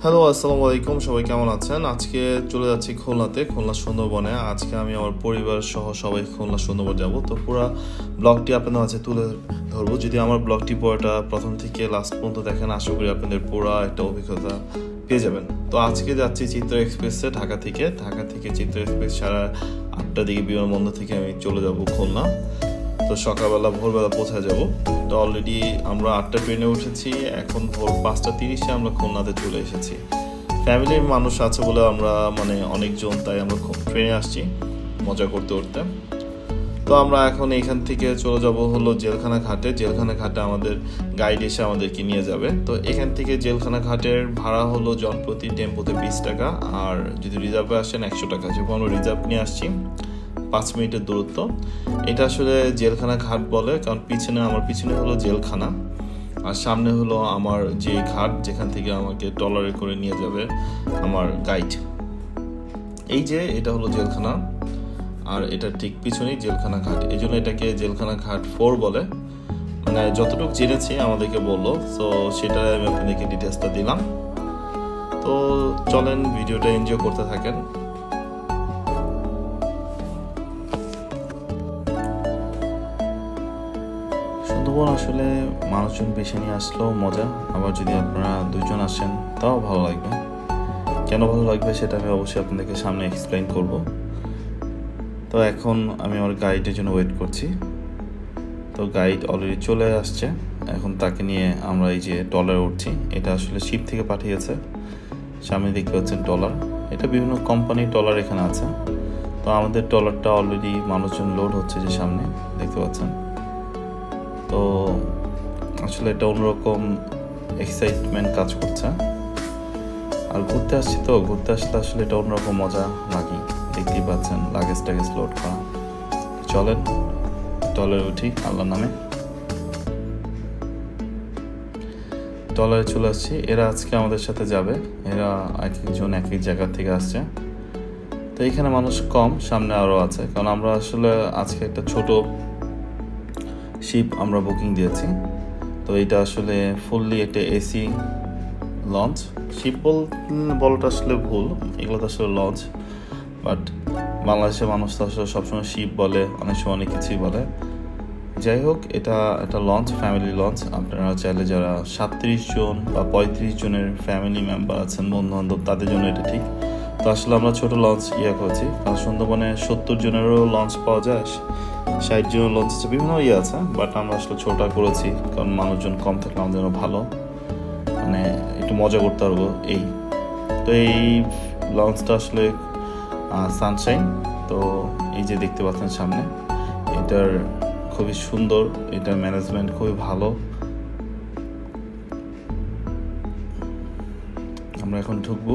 Hello, আসসালামু আলাইকুম। সবাই কেমন আছেন? আজকে চলে যাচ্ছি খুলনাতে, খুলনা সুন্দরবনে। আজকে আমি আমার পরিবার সহ সবাই খুলনা সুন্দরবন যাব। তো পুরো ব্লগটি আপনাদের মাঝে তুলে ধরবো। যদি আমার ব্লগটি পুরোটা প্রথম থেকে লাস্ট পর্যন্ত দেখেন, আশা করি আপনাদের পুরো একটা অভিজ্ঞতা পেয়ে যাবেন। তো আজকে যাচ্ছি চিত্র এক্সপ্রেসে ঢাকা থেকে চিত্র এক্সপ্রেস 8:30 দিকে বিমানবন্দর থেকে আমি চলে যাব খুলনা। তো সকালবেলা ভোরবেলা পৌঁছায় যাব। তো অলরেডি আমরা 8টা ট্রেনে উঠেছি, এখন ভোর 5:30 আমরা খুলনাতে চলে এসেছি। ফ্যামিলির মানুষ আছে বলে আমরা অনেকজন, তাই আমরা ট্রেনে আসছি মজা করতে করতে। তো আমরা এখন এখান থেকে চলে যাব হলো জেলখানা ঘাটে আমাদের গাইড এসে আমাদেরকে নিয়ে যাবে। তো এখান থেকে জেলখানা ঘাটের ভাড়া হলো জনপ্রতি টেম্পোতে 20 টাকা, আর যদি রিজার্ভে আসেন 100 টাকা। যেহেতু আমরা রিজার্ভ নিয়ে আসছি, 5 মিনিটের দূরত্ব। এটা আসলে জেলখানা ঘাট বলে, কারণ আমার পিছনে হলো জেলখানা, আর সামনে হলো আমার যে ঘাট, যেখান থেকে আমাকে ট্রলারে করে নিয়ে যাবে আমার গাইড। এই যে এটা হলো জেলখানা, আর এটা ঠিক পিছনেই জেলখানা ঘাট। এই জন্য এটাকে জেলখানা ঘাট 4 বলে। যতটুকু জেনেছি আমাদেরকে বললো, তো সেটা আমি আপনাদেরকে ডিটেলসটা দিলাম। তো চলেন ভিডিওটা এনজয় করতে থাকেন। সুন্দরবন আসলে মানুষজন বেশি নিয়ে আসলেও মজা, আবার যদি আপনারা 2 জন আসেন তাও ভালো লাগবে। কেন ভালো লাগবে সেটা আমি অবশ্যই আপনাদেরকে সামনে এক্সপ্লেইন করব। তো এখন আমি আমার গাইডের জন্য ওয়েট করছি। তো গাইড অলরেডি চলে আসছে, এখন তাকে নিয়ে আমরা এই যে ট্রলারে উঠছি। এটা আসলে শিপ থেকে পাঠিয়েছে। সামনে দেখতে পাচ্ছেন ট্রলার, এটা বিভিন্ন কোম্পানির ট্রলার এখানে আছে। তো আমাদের ট্রলারটা অলরেডি মানুষজন লোড হচ্ছে, যে সামনে দেখতে পাচ্ছেন। তো আসলে এটা অন্যরকম এক্সাইটমেন্ট কাজ করছে। আর ঘুরতে আসলে আসলে এটা অন্যরকম মজা লাগে। দেখতেই পাচ্ছেন লাগেজ লোড করা। চলেন ট্রলারে উঠি আল্লাহর নামে। ট্রলারে চলে আসছি। এরা আজকে আমাদের সাথে যাবে। এরা এক একজন এক এক জায়গা থেকে আসছে। তো এখানে মানুষ কম, সামনে আরও আছে, কারণ আমরা আসলে আজকে একটা ছোট শিপ আমরা বুকিং দিয়েছি। তো এটা আসলে ফুললি একটা এসি লঞ্চ। শিপ বলটা আসলে ভুল, এগুলো তো আসলে লঞ্চ। বাট বাংলাদেশের মানুষ তো আসলে সবসময় শিপ বলে, অনেক সময় অনেক কিছুই বলে। যাই হোক, এটা একটা লঞ্চ, ফ্যামিলি লঞ্চ। আপনারা চাইলে যারা 37 জন বা 35 জনের ফ্যামিলি মেম্বার আছেন, বন্ধু বান্ধব, তাদের জন্য এটা ঠিক। তো আসলে আমরা ছোট লঞ্চ করেছি, কারণ সুন্দরবনে 70 জনেরও লঞ্চ পাওয়া যায়, 60 জনের লঞ্চ আছে, বিভিন্ন আছে। বাট আমরা আসলে ছোটটা করেছি, কারণ মানুষজন কম থাকলে আমাদের জন্য ভালো, একটু মজা করতে পারবো এই। তো এই লঞ্চটা আসলে সানশাইন। তো এই যে দেখতে পাচ্ছেন সামনে, এটার খুবই সুন্দর, এটার ম্যানেজমেন্ট খুবই ভালো। আমরা এখন ঢুকবো।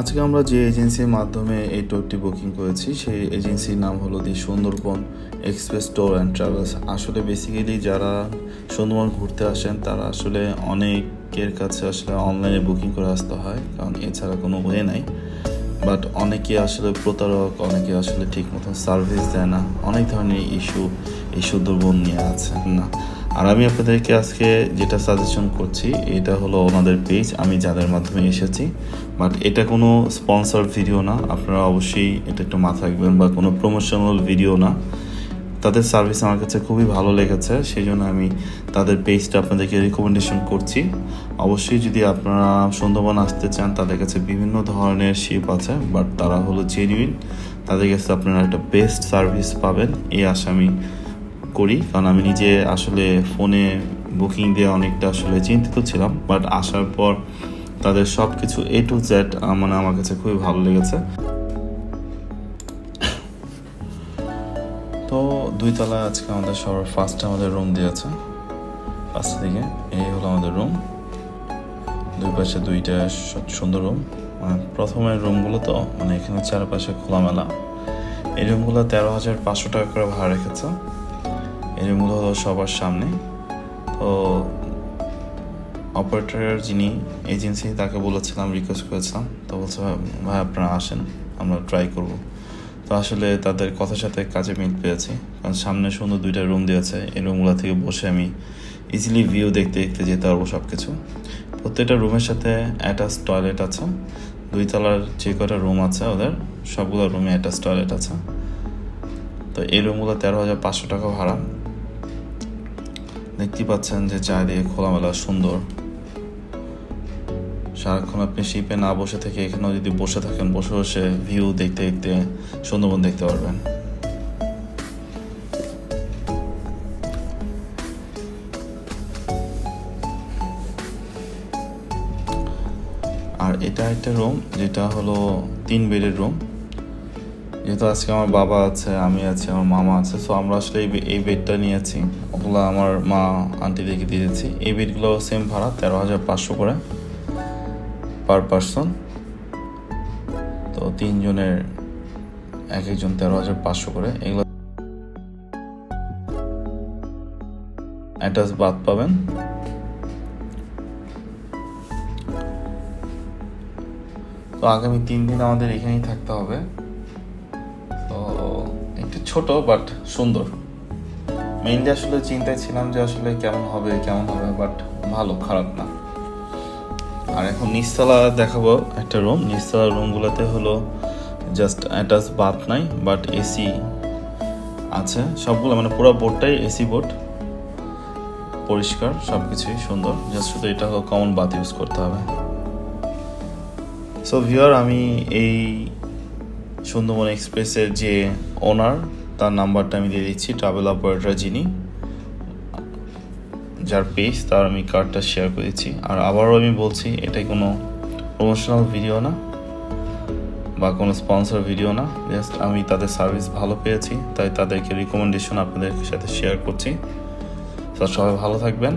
আজকে আমরা যে এজেন্সির মাধ্যমে এই ট্যুরটি বুকিং করেছি, সেই এজেন্সির নাম হলো the Sundarban express tour and travels. আসলে বেসিক্যালি যারা সুন্দরবন ঘুরতে আসেন, তারা আসলে অনেকের কাছে আসলে অনলাইনে বুকিং করে আসতে হয়, কারণ এছাড়া কোনো ওয়ে নাই। বাট অনেকে আসলে প্রতারক, অনেকে আসলে ঠিক মতন সার্ভিস দেয় না, অনেক ধরনের ইস্যু এই সুন্দরবন নিয়ে আছে না। আর আমি আপনাদেরকে আজকে যেটা সাজেশন করছি, এটা হলো ওনাদের পেজ, আমি যাদের মাধ্যমে এসেছি। বাট এটা কোনো স্পন্সর ভিডিও না, আপনারা অবশ্যই এটা একটু মাথায় রাখবেন, বা কোনো প্রমোশনাল ভিডিও না। তাদের সার্ভিস আমার কাছে খুবই ভালো লেগেছে, সেই জন্য আমি তাদের পেজটা আপনাদেরকে রিকমেন্ডেশন করছি। অবশ্যই যদি আপনারা সুন্দরবন আসতে চান, তাদের কাছে বিভিন্ন ধরনের শিপ আছে, বাট তারা হলো জেনুইন। তাদের কাছে আপনারা একটা বেস্ট সার্ভিস পাবেন, এই আশা আমি করি। কারণ আমি নিজে আসলে ফোনে বুকিং দিয়ে অনেকটা আসলে চিন্তিত ছিলাম, বাট আসার পর তাদের সব কিছু A to Z আমার কাছে খুবই ভালো লেগেছে। তো 2 তলা আজকে আমাদের সবার ফার্স্টে আমাদের রুম দিয়েছে, পাশে দিকে এই হলো আমাদের রুম। 2 পাশে 2টা সুন্দর রুম। প্রথমের রুমগুলো তো এখানে চারপাশে খোলামেলা। এই রুমগুলো 13,500 টাকা করে ভাড়া রেখেছে। এই রুমগুলো হলো সবার সামনে। তো অপারেটরের যিনি এজেন্সি, তাকে বলেছিলাম, রিকোয়েস্ট করেছিলাম, তো বলছে ভাই আপনারা আসেন, আমরা ট্রাই করব। তো আসলে তাদের কথার সাথে কাজে মিল পেয়েছি, কারণ সামনে সুন্দর 2টা রুম দিয়েছে। এই রুমগুলো থেকে বসে আমি ইজিলি ভিউ দেখতে দেখতে যেতে পারবো সব কিছু। প্রত্যেকটা রুমের সাথে অ্যাটাচ টয়লেট আছে। 2 তলার যে কটা রুম আছে ওদের সবগুলো রুমে অ্যাটাচ টয়লেট আছে। তো এই রুমগুলো 13,500 টাকা ভাড়া। দেখতে পাচ্ছেন যে চারিদিকে খোলামেলা সুন্দর। সারাক্ষণ আপনি শিপে না বসে থেকে এখানেও যদি বসে থাকেন, বসে বসে ভিউ দেখতে দেখতে সুন্দরবন দেখতে পারবেন। আর এটা একটা রুম যেটা হলো 3 বেডের রুম। যেহেতু আজকে আমার বাবা আছে, আমি আছি, আমার মামা আছে, সো আমরা আসলে এই বেডটা নিয়েছি। ওগুলো আমার মা আন্টিদেরকে দিয়েছি। এই বেডগুলো সেম ভাড়া 13,500 করে পার পারসন। তো 3 জনের এক একজন 13,500 করে। এগুলো অ্যাটাচ বাথ পাবেন। তো আগামী 3 দিন আমাদের এখানেই থাকতে হবে। তো একটু ছোট বাট সুন্দর। মেইনলি আসলে চিন্তায় ছিলাম যে আসলে কেমন হবে, বাট ভালো, খারাপ না। আর এখন নিচতলা দেখাবো একটা রুম। নিচতলা রুমগুলোতে হলো জাস্ট অ্যাটাচ বাথ নাই, বাট এসি আছে সবগুলো, মানে পুরো বোর্ডটাই এসি বোর্ড, পরিষ্কার, সবকিছুই সুন্দর। জাস্ট শুধু এটা হলো কমন বাথ ইউজ করতে হবে। সো ভিউয়ার, আমি এই সুন্দরবন এক্সপ্রেসের যে ওনার, তার নাম্বারটা আমি দিয়ে দিচ্ছি। ট্রাভেল অপারেটর যিনি, যার পেজ, তার আমি কার্ডটা শেয়ার করে দিচ্ছি। আর আবারও আমি বলছি, এটাই কোনো প্রমোশনাল ভিডিও না বা কোনো স্পন্সর ভিডিও না। জাস্ট আমি তাদের সার্ভিস ভালো পেয়েছি, তাই তাদেরকে রিকমেন্ডেশন আপনাদের সাথে শেয়ার করছি। তো সবাই ভালো থাকবেন।